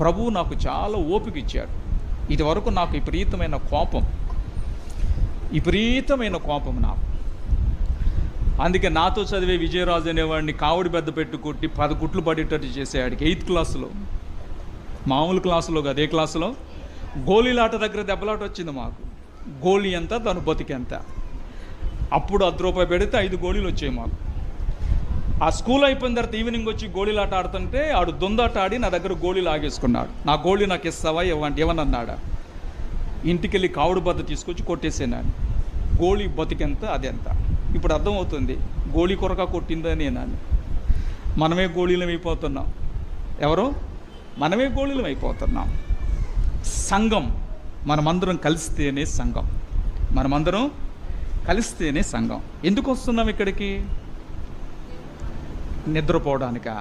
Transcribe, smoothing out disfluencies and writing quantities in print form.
ప్రభువు నాకు చాలా ఓపిక ఇచ్చాడు. ఇదివరకు నాకు విపరీతమైన కోపం నాకు. అందుకే నాతో చదివే విజయరాజు అనేవాడిని కావుడి బెద్ద పెట్టి కొట్టి 10 కుట్లు పడేటట్టు చేసేవాడికి 8th క్లాసులో, మామూలు క్లాసులో కాదు, ఏ క్లాసులో, గోళీలాట దగ్గర దెబ్బలాట వచ్చింది మాకు. గోళీ ఎంత, దాని బతికెంత. అప్పుడు ₹10 పెడితే 5 గోళీలు వచ్చాయి మాకు. ఆ స్కూల్ అయిపోయిన తర్వాత ఈవినింగ్ వచ్చి గోళీలాట ఆడుతుంటే ఆడు దొందాట ఆడి నా దగ్గర గోళీలు ఆగేసుకున్నాడు. నా గోళీ నాకు ఇస్తావా ఏమన్నాడా. ఇంటికెళ్ళి కావుడు బద్ద తీసుకొచ్చి కొట్టేసాను. గోళీ బతికెంత, అదెంత. ఇప్పుడు అర్థమవుతుంది గోళీ కొరక కొట్టిందని. మనమే గోళీలం అయిపోతున్నాం. ఎవరో మనమే గోళీలం అయిపోతున్నాం. సంఘం, మనమందరం కలిస్తేనే సంఘం. మనమందరం కలిస్తేనే సంఘం. ఎందుకు వస్తున్నాం ఇక్కడికి? నిద్రపోవడానికా?